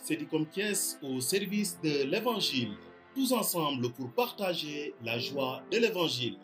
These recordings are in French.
Cédicom Thiès au service de l'Évangile, tous ensemble pour partager la joie de l'Évangile.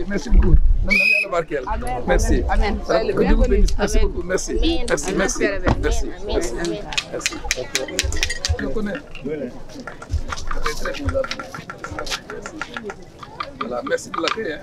Merci beaucoup. Merci. Amen. Merci beaucoup. Merci. Je connais. Voilà, merci de l'accueil.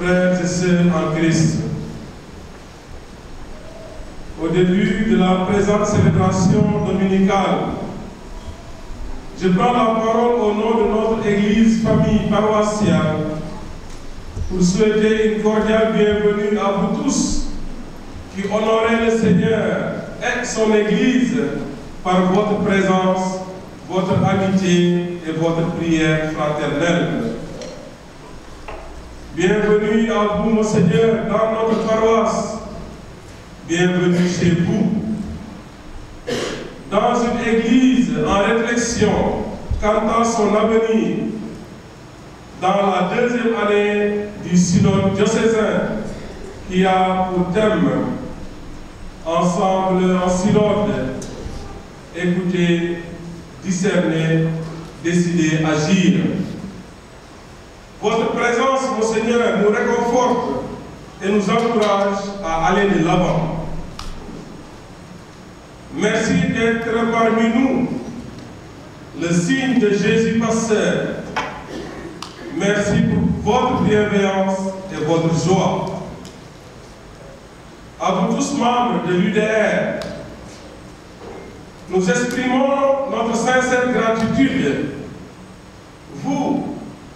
frères et sœurs en Christ, au début de la présente célébration dominicale, je prends la parole au nom de notre Église famille paroissiale pour souhaiter une cordiale bienvenue à vous tous qui honorez le Seigneur et son Église par votre présence, votre amitié et votre prière fraternelle. Bienvenue à vous, Monseigneur, dans notre paroisse. Bienvenue chez vous. Dans une église en réflexion quant à son avenir, dans la deuxième année du synode diocésain qui a pour thème ensemble en synode, écouter, discerner, décider, agir. Votre présence, Monseigneur, nous réconforte et nous encourage à aller de l'avant. Merci d'être parmi nous, le signe de Jésus Pasteur. Merci pour votre bienveillance et votre joie. À vous tous membres de l'UDR, nous exprimons notre sincère gratitude. Vous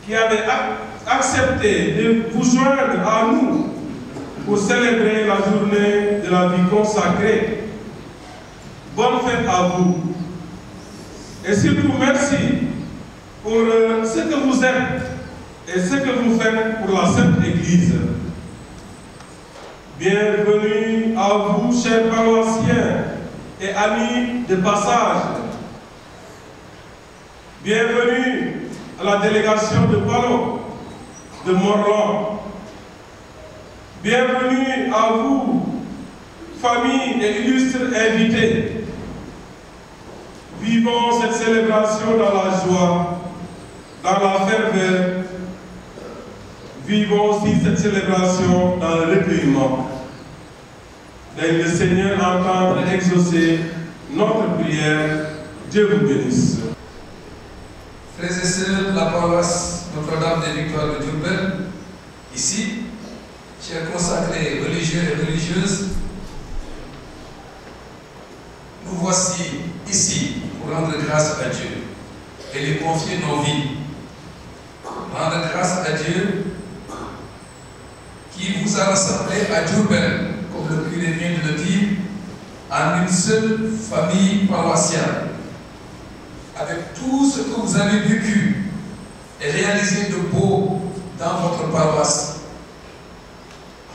qui avez accepté de vous joindre à nous pour célébrer la journée de la vie consacrée. Bonne fête à vous. Et surtout, merci pour ce que vous êtes et ce que vous faites pour la Sainte Église. Bienvenue à vous, chers paroissiens et amis de passage. Bienvenue à la délégation de Ballon, de Morlan. Bienvenue à vous, famille et illustres invités. Vivons cette célébration dans la joie, dans la ferveur. Vivons aussi cette célébration dans le recueillement. Laisse le Seigneur entendre et exaucer notre prière. Dieu vous bénisse. Frères et sœurs de la paroisse Notre-Dame des Victoires de Diourbel, ici, chers consacrés religieux et religieuses, nous voici ici pour rendre grâce à Dieu et lui confier nos vies. Rendre grâce à Dieu qui vous a rassemblés à Diourbel, comme le curé vient de le dire, en une seule famille paroissiale, avec tout ce que vous avez vécu et réalisé de beau dans votre paroisse.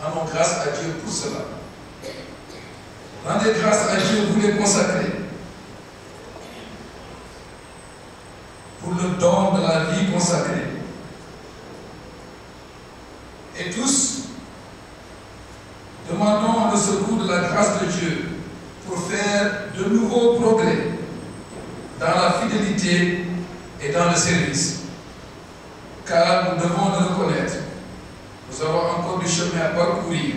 Rendons grâce à Dieu pour cela. Rendez grâce à Dieu, vous les consacrez, pour le don de la vie consacrée. Et tous, demandons le secours de la grâce de Dieu pour faire de nouveaux progrès dans la fidélité et dans le service. Car nous devons le reconnaître, nous avons encore du chemin à parcourir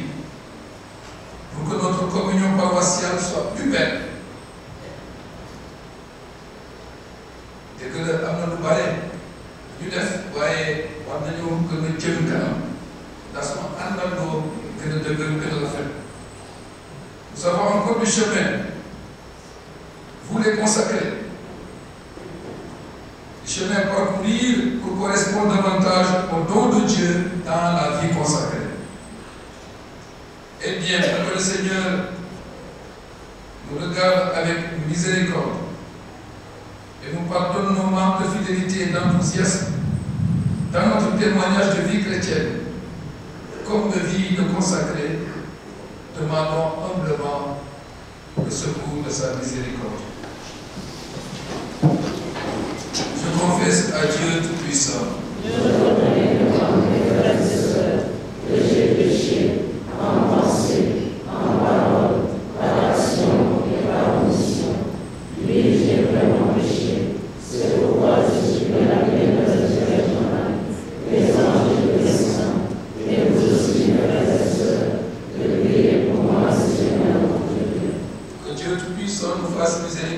pour que notre communion paroissiale soit plus belle. Et que le am na lu bare ñu def waaye war nañoo gën a jëm kanam ndax sama àndandoo gën a dëgër gën a rafet. Nous avons encore du chemin. Vous les consacrez. Le chemin à parcourir pour correspondre davantage au don de Dieu dans la vie consacrée. Eh bien, que le Seigneur nous regarde avec miséricorde et nous pardonne nos manques de fidélité et d'enthousiasme dans notre témoignage de vie chrétienne, comme de vie de consacré. Demandons humblement le secours de sa miséricorde. Je confesse à Dieu Tout-Puissant que j'ai péché en pensée, en parole, par action et par omission. Oui, j'ai vraiment péché. C'est pourquoi je supplie la miséricorde des anges et des saints, et vous aussi, mes frères et sœurs, de prier pour moi, Seigneur mon Dieu. Que Dieu Tout-Puissant nous fasse miséricorde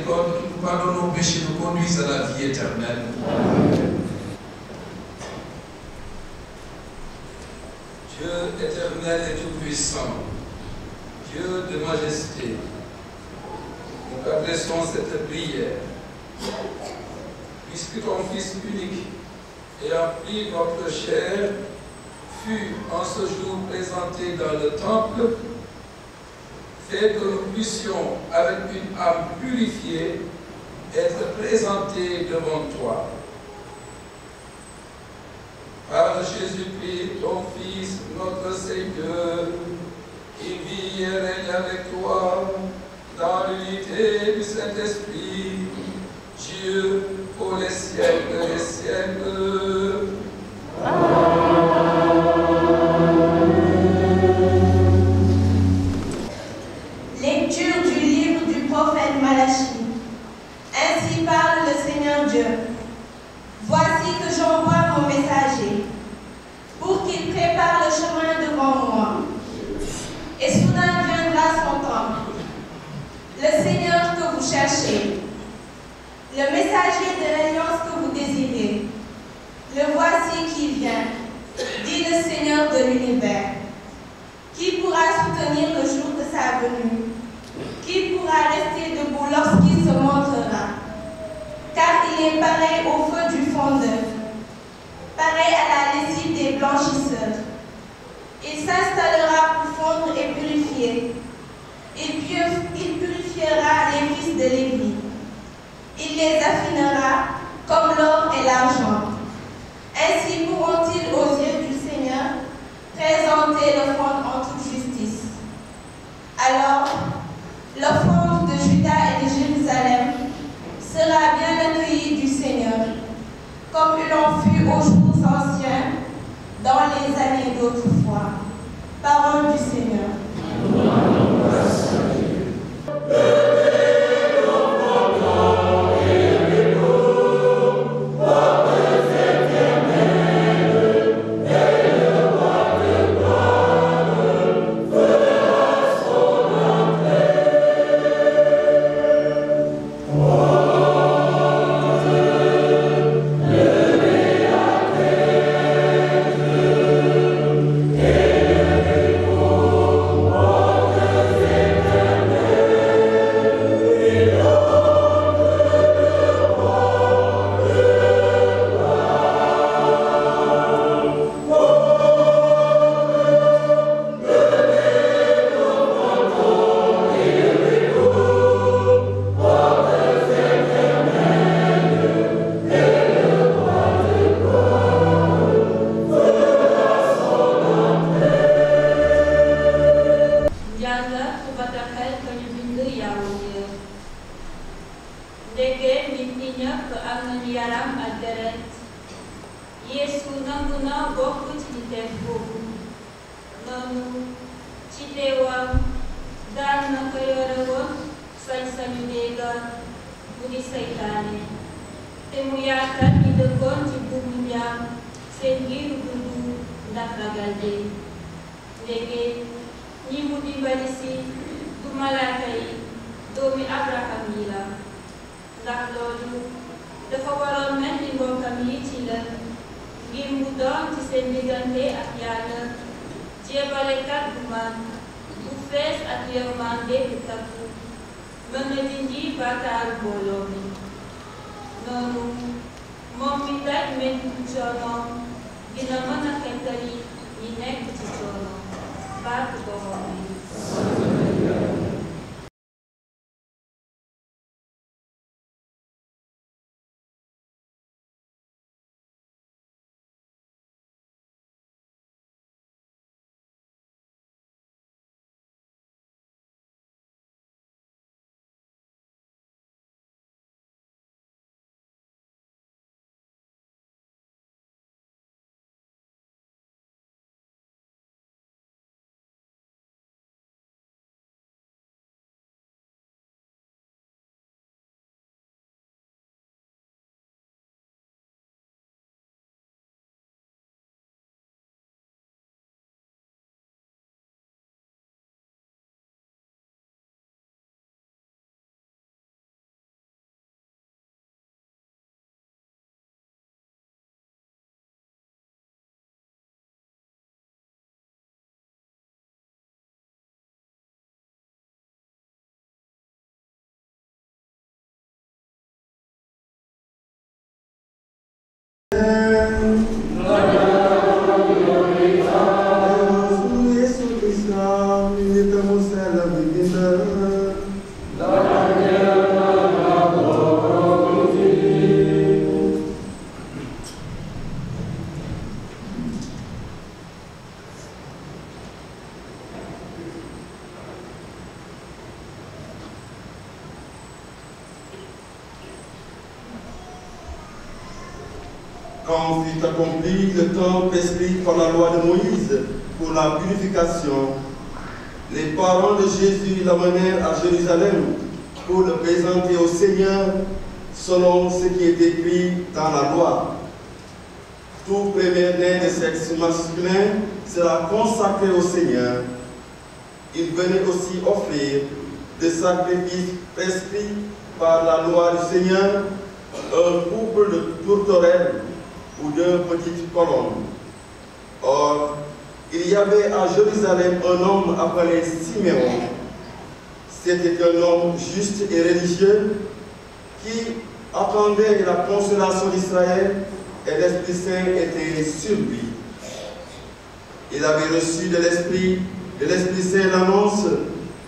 Dieu éternel et tout-puissant, Dieu de majesté, nous adressons cette prière, puisque ton Fils unique, ayant pris notre chair, fut en ce jour présenté dans le temple, fait que nous puissions, avec une âme purifiée, être présentés devant toi. Par Jésus-Christ, ton Fils, notre Seigneur, qui vit et règne avec toi dans l'unité du Saint-Esprit, Dieu, pour les siècles des siècles. Lecture du livre du prophète Malachie. Ainsi parle le Seigneur Dieu. Voici que j'envoie mon messager pour qu'il prépare le chemin devant moi. Et soudain viendra son temps. Le Seigneur que vous cherchez, le messager de l'alliance que vous désirez, le voici qui vient, dit le Seigneur de l'univers. Qui pourra soutenir le jour de sa venue? Qui pourra rester debout lorsqu'il se montrera? Car il est pareil au feu du fondeur, pareil à la lessive des blanchisseurs. Il s'installera pour fondre et purifier. Il purifiera les fils de Lévi. Il les affinera comme l'or et l'argent. Ainsi pourront-ils aux yeux du Seigneur présenter l'offrande en toute justice. Alors, l'offrande de Juda et de Jérusalem sera bien accueillie du Seigneur, comme il en fut aux jours anciens, dans les années d'autrefois. Parole du Seigneur. dina mën a xettali ñi nekk ci coono baatu borom bi quand fut accompli le temps prescrit par la loi de Moïse pour la purification, les parents de Jésus l'amenèrent à Jérusalem pour le présenter au Seigneur selon ce qui est écrit dans la loi. Tout premier-né de sexe masculin sera consacré au Seigneur. Il venait aussi offrir des sacrifices prescrits par la loi du Seigneur, un couple de tourterelles ou 2 petites colombes. Or, il y avait à Jérusalem un homme appelé Siméon. C'était un homme juste et religieux qui attendait la consolation d'Israël, et l'Esprit Saint était sur lui. Il avait reçu de l'Esprit Saint l'annonce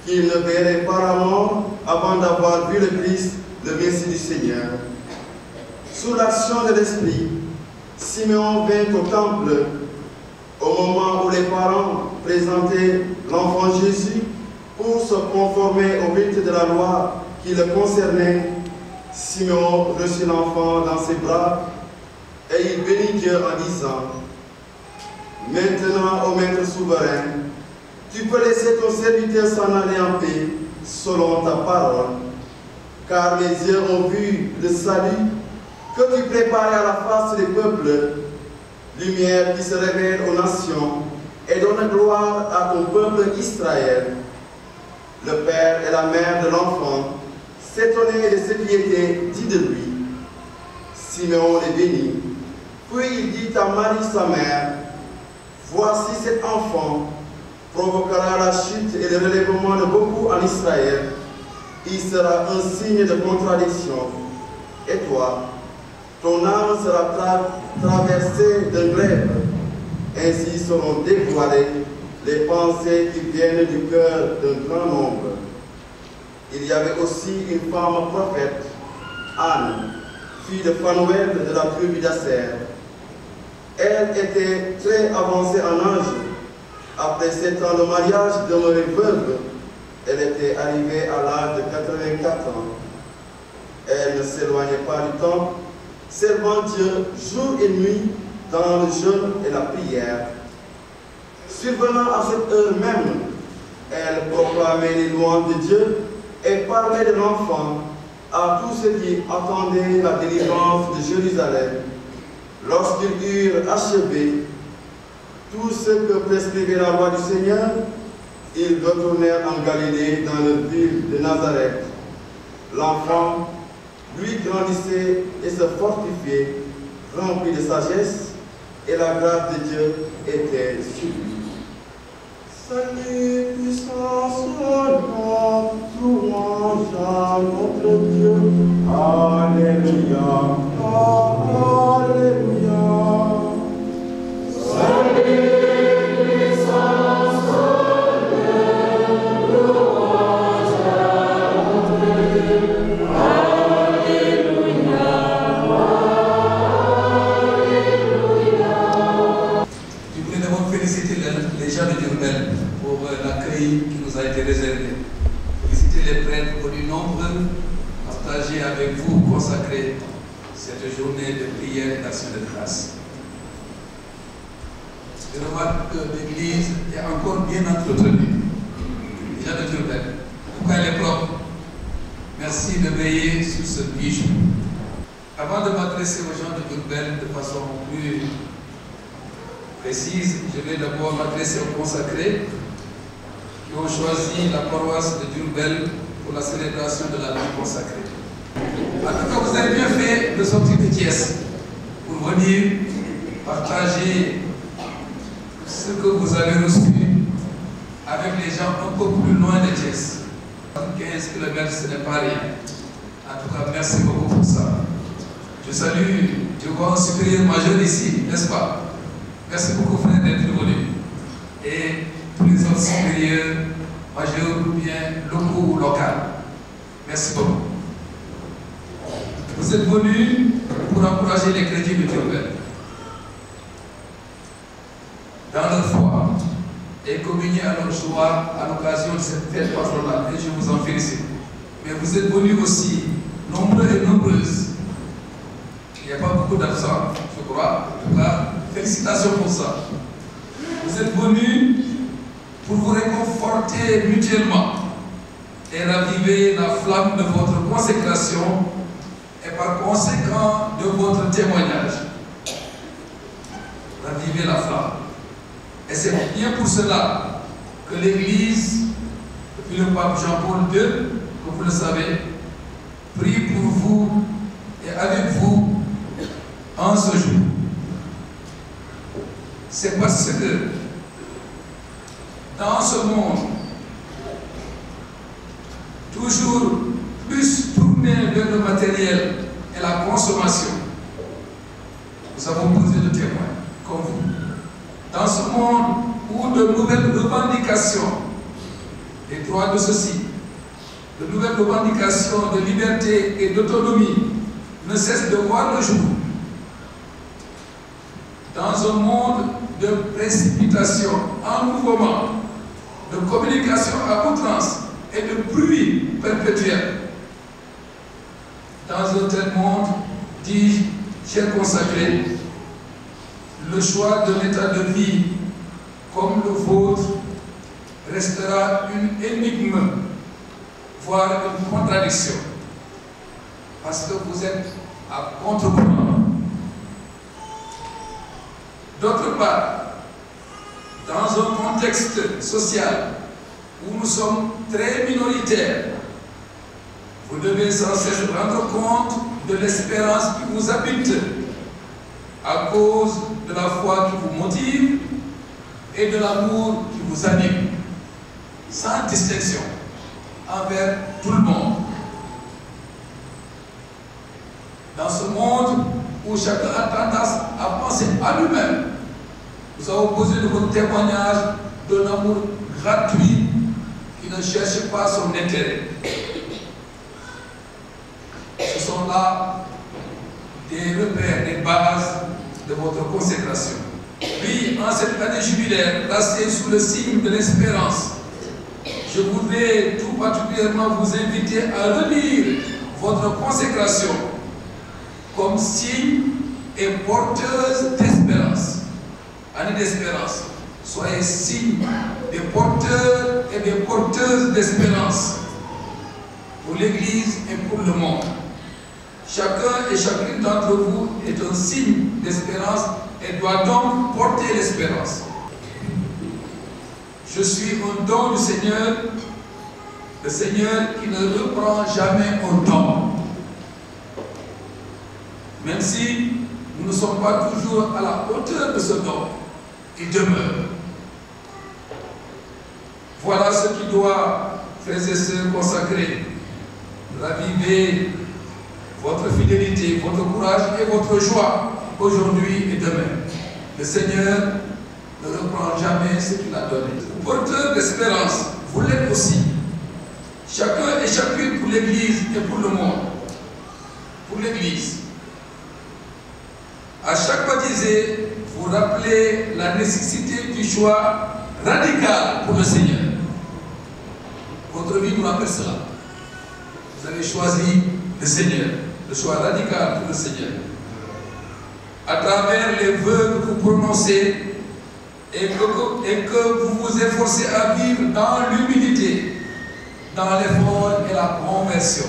qu'il ne verrait pas la mort avant d'avoir vu le Christ, le Messie du Seigneur. Sous l'action de l'Esprit, Siméon vint au temple au moment où les parents présentaient l'enfant Jésus pour se conformer au rite de la loi qui le concernait. Siméon reçut l'enfant dans ses bras et il bénit Dieu en disant: Maintenant, ô Maître souverain, tu peux laisser ton serviteur s'en aller en paix selon ta parole, car mes yeux ont vu le salut que tu préparais à la face des peuples, lumière qui se révèle aux nations et donne gloire à ton peuple Israël. Le père et la mère de l'enfant s'étonnaient de ce qui était dit de lui. Siméon les bénit, puis il dit à Marie sa mère: Voici cet enfant provoquera la chute et le relèvement de beaucoup en Israël. Il sera un signe de contradiction. Et toi, ton âme sera traversée de glaive. Ainsi seront dévoilées les pensées qui viennent du cœur d'un grand nombre. Il y avait aussi une femme prophète, Anne, fille de Phanuel de la tribu d'Aser. Elle était très avancée en âge. Après 7 ans de mariage, demeurée veuve, elle était arrivée à l'âge de 84 ans. Elle ne s'éloignait pas du temple, servant Dieu jour et nuit dans le jeûne et la prière. Survenant à cette heure même, elle proclamait les louanges de Dieu et parlait de l'enfant à tous ceux qui attendaient la délivrance de Jérusalem. Lorsqu'ils eurent achevé tout ce que prescrivait la loi du Seigneur, ils retournèrent en Galilée, dans la ville de Nazareth. L'enfant, lui, grandissait et se fortifiait, rempli de sagesse, et la grâce de Dieu était sur lui. Salut, puissance, honneur, louange à notre Dieu. Alléluia. Alléluia. Salut, puissance, honneur, louange à notre Dieu. Alléluia. Alléluia. Je voulais d'abord féliciter les gens de Diourbel pour l'accueil qui nous a été réservé. Féliciter les prêtres pour du nombre partagé avec vous, consacrer cette journée de prière et d'action de grâce. Je remarque que l'église est encore bien entretenue. Les gens de Diourbel, pourquoi elle est propre? Merci de veiller sur ce bijou. Avant de m'adresser aux gens de Diourbel de façon plus précise, je vais d'abord m'adresser aux consacrés qui ont choisi la paroisse de Diourbel pour la célébration de la vie consacrée. En tout cas, vous avez bien fait de sortir de Thiès pour venir partager ce que vous avez reçu avec les gens un peu plus loin de Thiès. 15 km, ce n'est pas rien. En tout cas, merci beaucoup pour ça. Je salue, je vois un supérieur majeur ici, n'est-ce pas? Merci beaucoup, frère, d'être venu. Et tous les autres supérieurs, majeurs ou bien locaux ou locaux. Merci beaucoup. Vous êtes venus pour encourager les chrétiens de Diourbel dans leur foi et communier à leur joie à l'occasion de cette fête patronale. Et je vous en félicite. Mais vous êtes venus aussi nombreux et nombreuses. Il n'y a pas beaucoup d'absents. Je crois. En tout cas, félicitations pour ça. Vous êtes venus pour vous réconforter mutuellement et raviver la flamme de votre consécration et par conséquent de votre témoignage. Raviver la flamme. Et c'est bien pour cela que l'Église, depuis le pape Jean-Paul II, que vous le savez, prie pour vous et avec vous en ce jour. C'est parce que dans ce monde, toujours plus tourné vers le matériel et la consommation, nous avons posé de témoins comme vous. Dans ce monde où de nouvelles revendications des droits de ceci, de nouvelles revendications de liberté et d'autonomie ne cessent de voir le jour, dans un monde de précipitation, en mouvement, de communication à outrance et de bruit perpétuel, dans un tel monde, dis-je, chers consacrés, le choix d'un état de vie comme le vôtre restera une énigme, voire une contradiction, parce que vous êtes à contre-courant. D'autre part, dans un contexte social où nous sommes très minoritaires, vous devez sans cesse rendre compte de l'espérance qui vous habite à cause de la foi qui vous motive et de l'amour qui vous anime, sans distinction, envers tout le monde. Dans ce monde où chacun a tendance à penser à lui-même, nous avons posé de votre témoignage d'un amour gratuit qui ne cherche pas son intérêt. Ce sont là des repères, des bases de votre consécration. Puis, en cette année jubilaire, placée sous le signe de l'espérance, je voudrais tout particulièrement vous inviter à relire votre consécration comme signe et porteuse d'espérance. Année d'espérance. Soyez signe des porteurs et des porteuses d'espérance pour l'Église et pour le monde. Chacun et chacune d'entre vous est un signe d'espérance et doit donc porter l'espérance. Je suis un don du Seigneur, le Seigneur qui ne reprend jamais un don. Même si nous ne sommes pas toujours à la hauteur de ce don, il demeure. Voilà ce qui doit, frères et sœurs consacrés, raviver votre fidélité, votre courage et votre joie aujourd'hui et demain. Le Seigneur ne reprend jamais ce qu'il a donné. Porteur d'espérance, vous l'êtes aussi. Chacun et chacune pour l'Église et pour le monde. Pour l'Église. À chaque baptisé, vous rappelez la nécessité du choix radical pour le Seigneur. Votre vie nous rappelle cela. Vous avez choisi le Seigneur, le choix radical pour le Seigneur. À travers les vœux que vous prononcez et que vous vous efforcez à vivre dans l'humilité, dans l'effort et la conversion.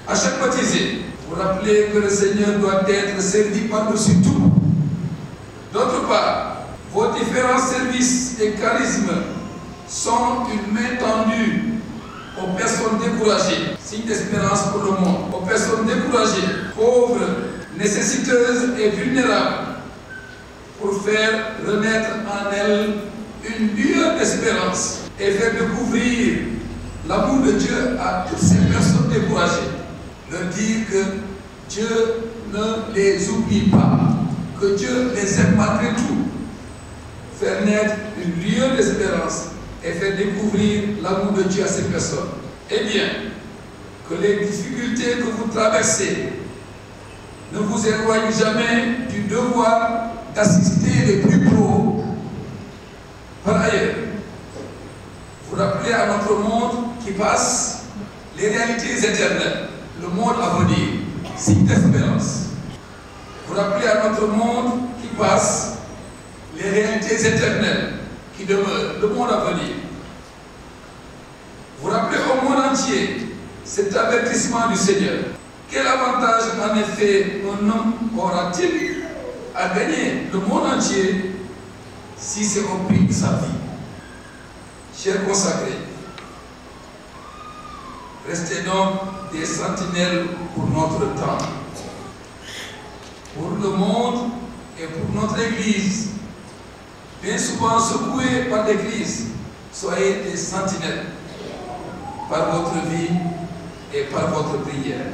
À chaque baptisé, vous rappelez que le Seigneur doit être servi par-dessus tout. D'autre part, vos différents services et charismes sont une main tendue aux personnes découragées, signe d'espérance pour le monde, aux personnes découragées, pauvres, nécessiteuses et vulnérables, pour faire renaître en elles une lueur d'espérance et faire découvrir l'amour de Dieu à toutes ces personnes découragées. Leur dire que Dieu ne les oublie pas, que Dieu les aime malgré tout. Faire naître une lueur d'espérance et faire découvrir l'amour de Dieu à ces personnes. Eh bien, que les difficultés que vous traversez ne vous éloignent jamais du devoir d'assister les plus pauvres. Par ailleurs, vous rappelez à notre monde qui passe les réalités éternelles, le monde à venir, signe d'espérance. Vous rappelez à notre monde qui passe, les réalités éternelles qui demeurent, le monde à venir. Vous rappelez au monde entier cet avertissement du Seigneur. Quel avantage en effet un homme aura-t-il à gagner le monde entier si c'est au prix de sa vie? Chers consacrés, restez donc des sentinelles pour notre temps, pour le monde et pour notre Église, bien souvent secouée par des crises. Soyez des sentinelles par votre vie et par votre prière.